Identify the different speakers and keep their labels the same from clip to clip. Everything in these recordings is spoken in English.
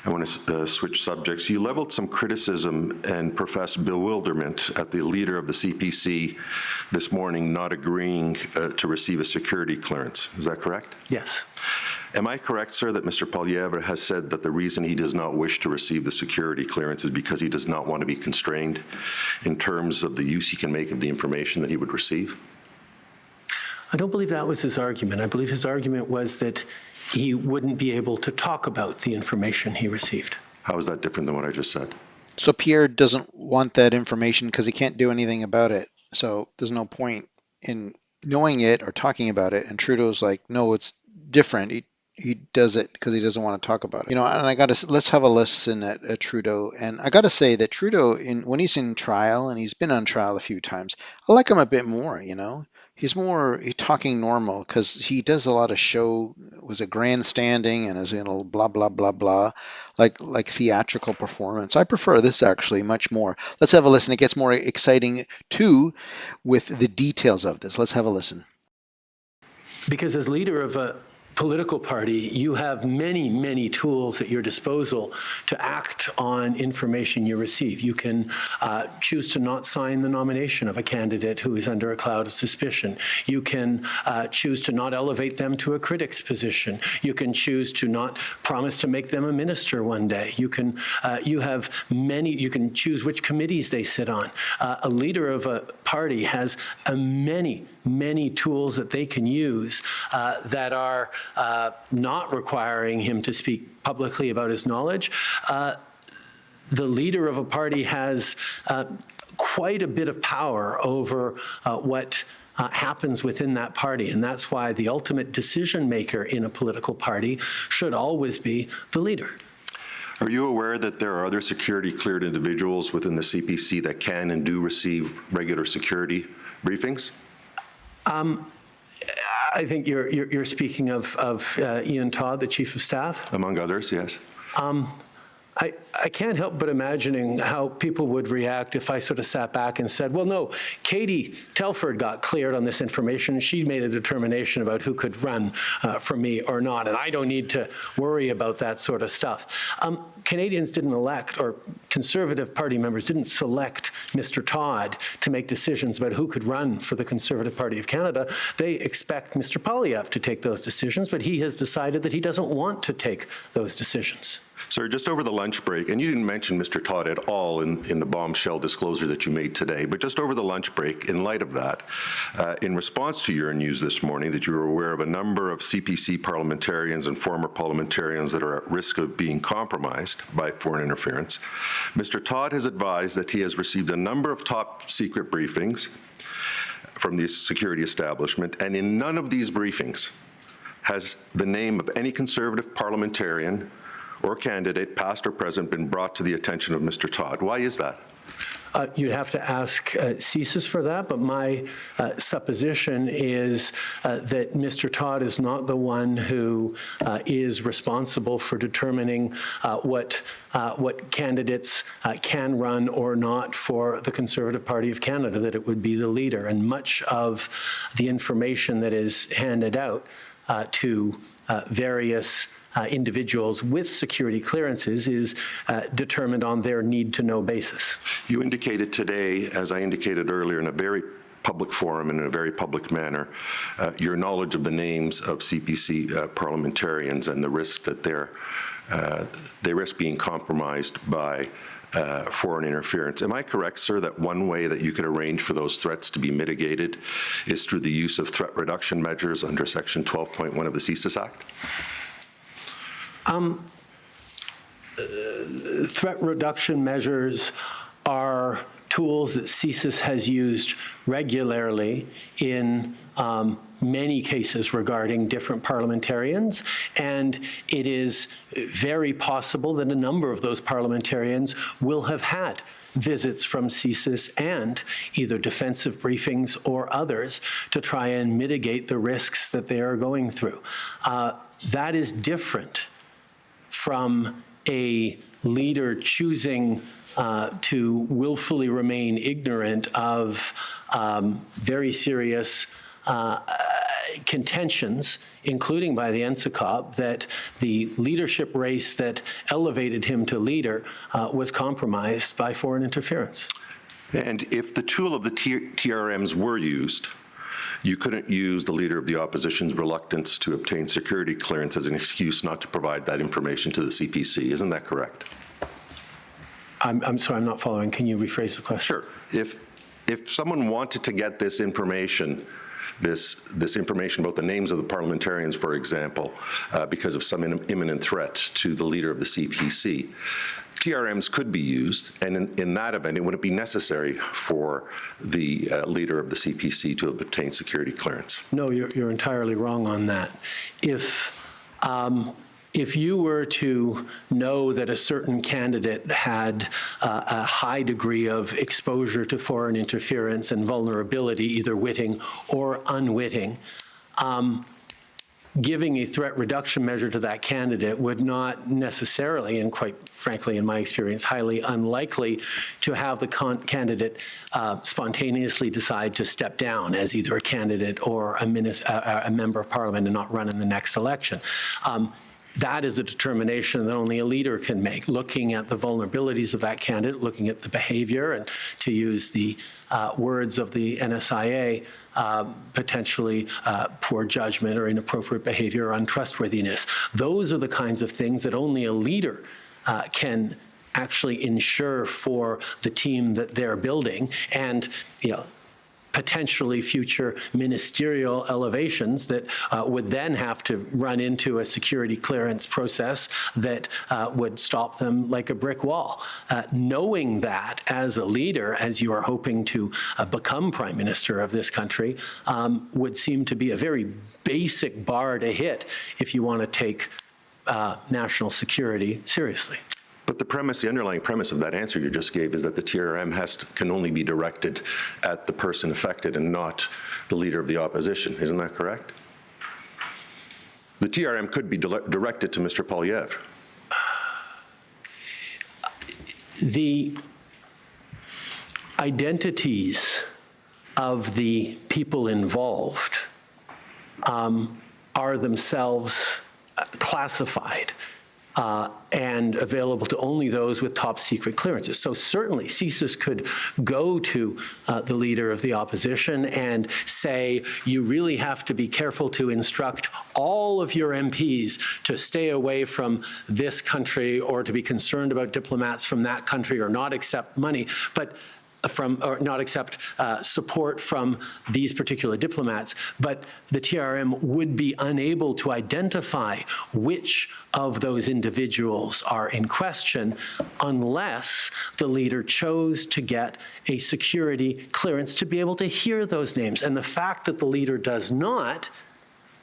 Speaker 1: I want to switch subjects. You leveled some criticism and professed bewilderment at the leader of the CPC this morning not agreeing to receive a security clearance. Is that correct?
Speaker 2: Yes.
Speaker 1: Am I correct, sir, that Mr. Poilievre has said that the reason he does not wish to receive the security clearance is because he does not want to be constrained in terms of the use he can make of the information that he would receive?
Speaker 2: I don't believe that was his argument. I believe his argument was that he wouldn't be able to talk about the information he received.
Speaker 1: How is that different than what I just said?
Speaker 3: So Pierre doesn't want that information because he can't do anything about it. So there's no point in knowing it or talking about it. And Trudeau's like, no, it's different. He does it because he doesn't want to talk about it. And let's have a listen at Trudeau. And I got to say that Trudeau, when he's in trial, and he's been on trial a few times, I like him a bit more, He's talking normal because he does a lot of was it grandstanding and is blah, blah, blah, blah, like theatrical performance. I prefer this actually much more. Let's have a listen. It gets more exciting too with the details of this. Let's have a listen.
Speaker 2: Because as leader of a political party, you have many, many tools at your disposal to act on information you receive. You can choose to not sign the nomination of a candidate who is under a cloud of suspicion. You can choose to not elevate them to a critic's position. You can choose to not promise to make them a minister one day. You can choose which committees they sit on. A leader of a party has many tools that they can use that are not requiring him to speak publicly about his knowledge. The leader of a party has quite a bit of power over what happens within that party, and that's why the ultimate decision maker in a political party should always be the leader.
Speaker 1: Are you aware that there are other security cleared individuals within the CPC that can and do receive regular security briefings?
Speaker 2: I think you're speaking of Ian Todd, the Chief of Staff?
Speaker 1: Among others, yes.
Speaker 2: I can't help but imagining how people would react if I sort of sat back and said, well, no, Katie Telford got cleared on this information. She made a determination about who could run for me or not, and I don't need to worry about that sort of stuff. Canadians didn't elect, or Conservative Party members didn't select Mr. Todd to make decisions about who could run for the Conservative Party of Canada. They expect Mr. Poilievre to take those decisions, but he has decided that he doesn't want to take those decisions.
Speaker 1: Sir, just over the lunch break, and you didn't mention Mr. Todd at all in the bombshell disclosure that you made today, but just over the lunch break, in light of that, in response to your news this morning that you were aware of a number of CPC parliamentarians and former parliamentarians that are at risk of being compromised by foreign interference, Mr. Todd has advised that he has received a number of top secret briefings from the security establishment, and in none of these briefings has the name of any Conservative parliamentarian or candidate, past or present, been brought to the attention of Mr. Todd. Why is that?
Speaker 2: You'd have to ask CSIS for that, but my supposition is that Mr. Todd is not the one who is responsible for determining what candidates can run or not for the Conservative Party of Canada, that it would be the leader. And much of the information that is handed out to various individuals with security clearances is determined on their need-to-know basis.
Speaker 1: You indicated today, as I indicated earlier, in a very public forum and in a very public manner, your knowledge of the names of CPC parliamentarians and the risk that they risk being compromised by foreign interference. Am I correct, sir, that one way that you could arrange for those threats to be mitigated is through the use of threat reduction measures under Section 12.1 of the CSIS Act?
Speaker 2: Threat reduction measures are tools that CSIS has used regularly in many cases regarding different parliamentarians, and it is very possible that a number of those parliamentarians will have had visits from CSIS and either defensive briefings or others to try and mitigate the risks that they are going through. That is different from a leader choosing to willfully remain ignorant of very serious contentions, including by the NSICOP, that the leadership race that elevated him to leader was compromised by foreign interference.
Speaker 1: And if the tool of the TRMs were used, you couldn't use the Leader of the Opposition's reluctance to obtain security clearance as an excuse not to provide that information to the CPC. Isn't that correct?
Speaker 2: I'm sorry, I'm not following. Can you rephrase the question?
Speaker 1: Sure. If someone wanted to get this information, this information about the names of the parliamentarians, for example, because of some imminent threat to the leader of the CPC, TRMs could be used, and in that event, it wouldn't be necessary for the leader of the CPC to obtain security clearance.
Speaker 2: No, you're entirely wrong on that. If you were to know that a certain candidate had a high degree of exposure to foreign interference and vulnerability, either witting or unwitting, giving a threat reduction measure to that candidate would not necessarily, and quite frankly, in my experience, highly unlikely to have the candidate spontaneously decide to step down as either a candidate or a member of parliament and not run in the next election. That is a determination that only a leader can make, looking at the vulnerabilities of that candidate, looking at the behavior, and to use the words of the NSIA, potentially poor judgment or inappropriate behavior or untrustworthiness. Those are the kinds of things that only a leader can actually ensure for the team that they're building, and potentially future ministerial elevations that would then have to run into a security clearance process that would stop them like a brick wall. Knowing that as a leader, as you are hoping to become Prime Minister of this country, would seem to be a very basic bar to hit if you want to take national security seriously.
Speaker 1: But the underlying premise of that answer you just gave is that the TRM can only be directed at the person affected and not the leader of the opposition. Isn't that correct? The TRM could be directed to Mr. Poilievre.
Speaker 2: The identities of the people involved are themselves classified and available to only those with top secret clearances. So certainly CSIS could go to the leader of the opposition and say, you really have to be careful to instruct all of your MPs to stay away from this country or to be concerned about diplomats from that country or not accept money, or not accept support from these particular diplomats, but the TRM would be unable to identify which of those individuals are in question unless the leader chose to get a security clearance to be able to hear those names. And the fact that the leader does not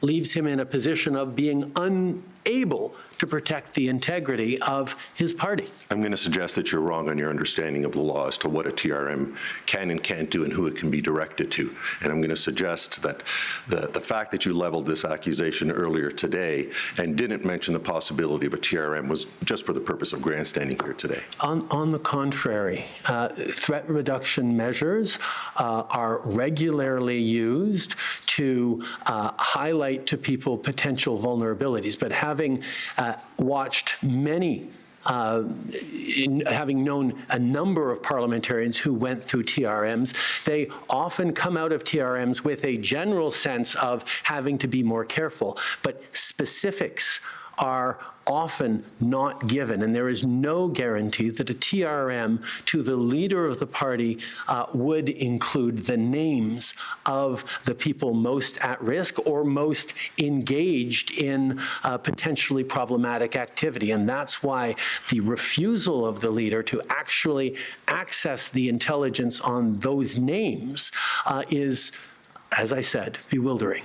Speaker 2: leaves him in a position of being unable to protect the integrity of his party.
Speaker 1: I'm going to suggest that you're wrong on your understanding of the law as to what a TRM can and can't do and who it can be directed to. And I'm going to suggest that the fact that you leveled this accusation earlier today and didn't mention the possibility of a TRM was just for the purpose of grandstanding here today.
Speaker 2: On the contrary, threat reduction measures are regularly used to highlight to people potential vulnerabilities. But having watched many, having known a number of parliamentarians who went through TRMs, they often come out of TRMs with a general sense of having to be more careful. But specifics are often not given, and there is no guarantee that a TRM to the leader of the party would include the names of the people most at risk or most engaged in potentially problematic activity. And that's why the refusal of the leader to actually access the intelligence on those names is, as I said, bewildering.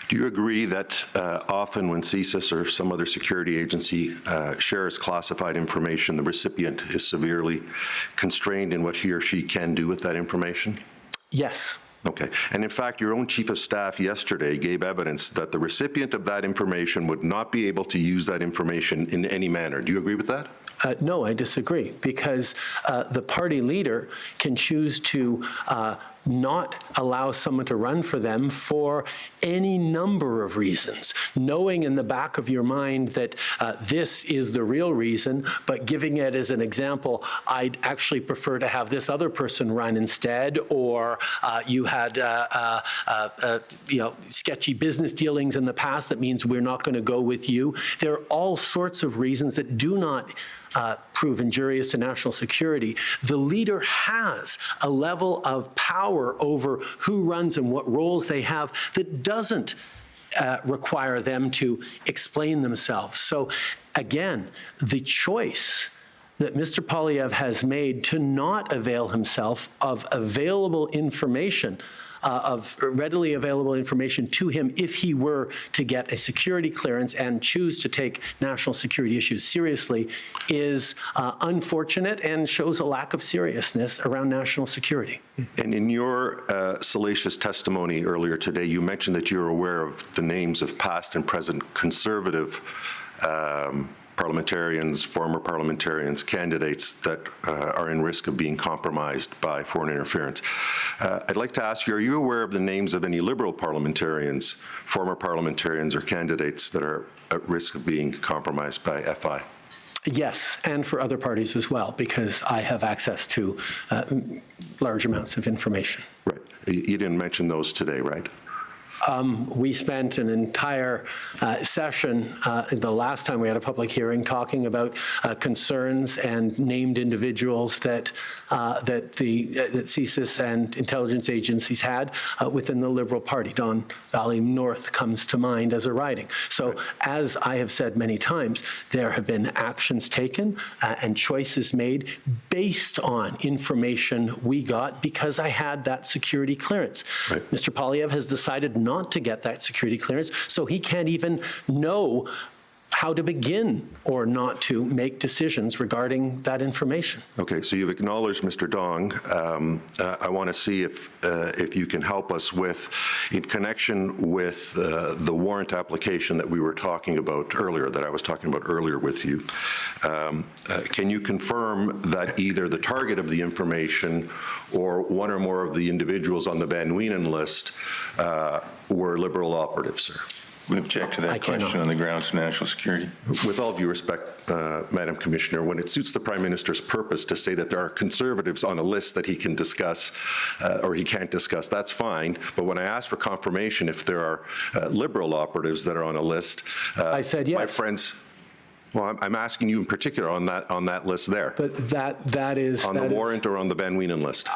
Speaker 1: Do you agree that often when CSIS or some other security agency shares classified information, the recipient is severely constrained in what he or she can do with that information?
Speaker 2: Yes.
Speaker 1: Okay. And in fact, your own chief of staff yesterday gave evidence that the recipient of that information would not be able to use that information in any manner. Do you agree with that?
Speaker 2: No, I disagree, because the party leader can choose to not allow someone to run for them for any number of reasons, knowing in the back of your mind that this is the real reason, but giving it as an example, I'd actually prefer to have this other person run instead, or you had sketchy business dealings in the past that means we're not going to go with you. There are all sorts of reasons that do not prove injurious to national security. The leader has a level of power over who runs and what roles they have that doesn't require them to explain themselves. So again, the choice that Mr. Poilievre has made to not avail himself of available information, of readily available information to him if he were to get a security clearance and choose to take national security issues seriously, is unfortunate and shows a lack of seriousness around national security.
Speaker 1: And in your salacious testimony earlier today, you mentioned that you're aware of the names of past and present Conservative parliamentarians, former parliamentarians, candidates that are in risk of being compromised by foreign interference. I'd like to ask you, are you aware of the names of any Liberal parliamentarians, former parliamentarians or candidates that are at risk of being compromised by FI?
Speaker 2: Yes, and for other parties as well, because I have access to large amounts of information.
Speaker 1: Right. You didn't mention those today, right?
Speaker 2: We spent an entire session the last time we had a public hearing talking about concerns and named individuals that that CSIS and intelligence agencies had within the Liberal Party. Don Valley North comes to mind as a riding. So as I have said many times, there have been actions taken and choices made based on information we got because I had that security clearance. Right. Mr. Poilievre has decided not to get that security clearance, so he can't even know how to begin or not to make decisions regarding that information. Okay, so you've acknowledged Mr. Dong. I want to see if you can help us with, in connection with the warrant application that we were talking about earlier, that I was talking about earlier with you. Can you confirm that either the target of the information or one or more of the individuals on the Van Wienen list were Liberal operatives, sir?
Speaker 4: We object to that question on the grounds of national security.
Speaker 1: With all due respect, Madam Commissioner, when it suits the Prime Minister's purpose to say that there are Conservatives on a list that he can discuss or he can't discuss, that's fine. But when I ask for confirmation if there are Liberal operatives that are on a list, I said yes. My friends, well, I'm asking you in particular on that list there. But that is on the warrant or on the Van Wienen list.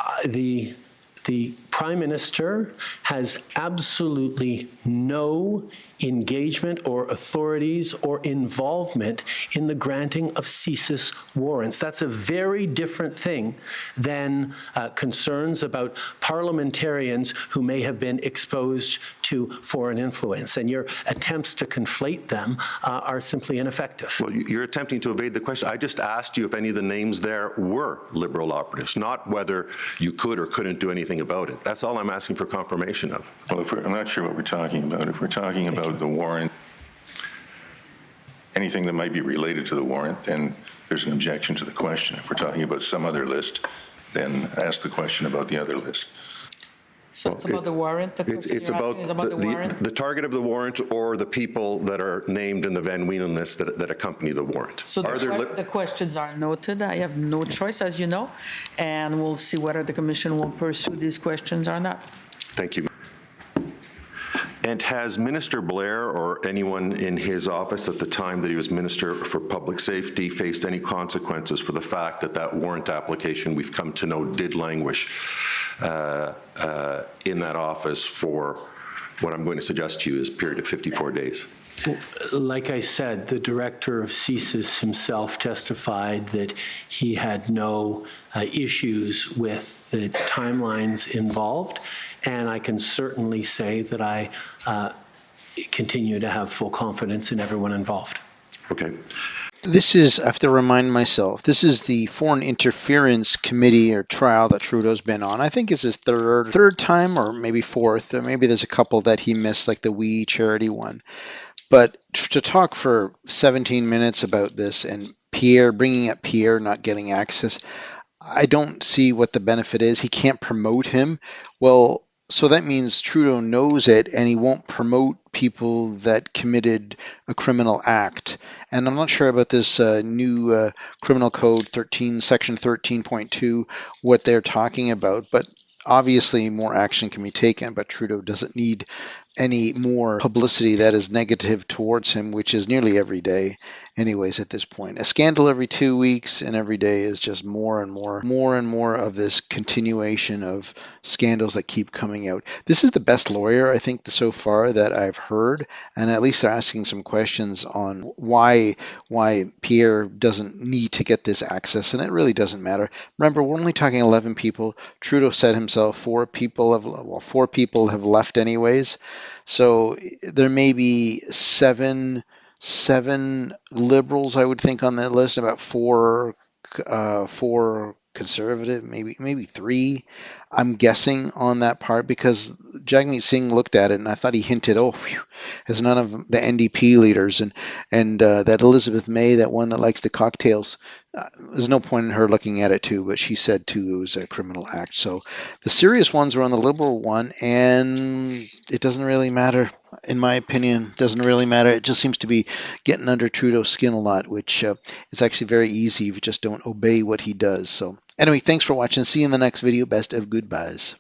Speaker 1: The Prime Minister has absolutely no engagement or authorities or involvement in the granting of CSIS warrants. That's a very different thing than concerns about parliamentarians who may have been exposed to foreign influence. And your attempts to conflate them are simply ineffective. Well, you're attempting to evade the question. I just asked you if any of the names there were Liberal operatives, not whether you could or couldn't do anything about it. That's all I'm asking for confirmation of.
Speaker 4: Well, I'm not sure what we're talking about. If we're talking about the warrant, anything that might be related to the warrant, then there's an objection to the question. If we're talking about some other list, then ask the question about the other list.
Speaker 5: So it's about the warrant?
Speaker 1: It's about the target of the warrant or the people that are named in the Van Wienen list that accompany the warrant.
Speaker 5: So the questions are noted. I have no choice, as you know, and we'll see whether the Commission will pursue these questions or not.
Speaker 1: Thank you. And has Minister Blair or anyone in his office at the time that he was Minister for Public Safety faced any consequences for the fact that that warrant application we've come to know did languish in that office for what I'm going to suggest to you is a period of 54 days? Like I said, the director of CSIS himself testified that he had no issues with the timelines involved, and I can certainly say that I continue to have full confidence in everyone involved. Okay.
Speaker 3: This is, I have to remind myself, this is the Foreign Interference Committee or trial that Trudeau's been on. I think it's his third time or maybe fourth. Or maybe there's a couple that he missed, like the We Charity one. But to talk for 17 minutes about this and Pierre, bringing up Pierre not getting access, I don't see what the benefit is. He can't promote him. Well, so that means Trudeau knows it and he won't promote people that committed a criminal act. And I'm not sure about this new criminal code 13, section 13.2, what they're talking about, but obviously more action can be taken, but Trudeau doesn't need any more publicity that is negative towards him, which is nearly every day anyways at this point. A scandal every 2 weeks, and every day is just more and more of this continuation of scandals that keep coming out. This is the best lawyer, I think, so far that I've heard, and at least they're asking some questions on why Pierre doesn't need to get this access, and it really doesn't matter. Remember, we're only talking 11 people. Trudeau said himself 4 people have left anyways. So there may be seven liberals, I would think, on that list, about four conservative, maybe 3. I'm guessing on that part because Jagmeet Singh looked at it and I thought he hinted, oh, phew, as none of the NDP leaders and that Elizabeth May, that one that likes the cocktails, there's no point in her looking at it too, but she said too it was a criminal act. So the serious ones were on the Liberal one, and it doesn't really matter, in my opinion. Doesn't really matter. It just seems to be getting under Trudeau's skin a lot, which is actually very easy if you just don't obey what he does. So anyway, thanks for watching. See you in the next video. Best of goodbyes.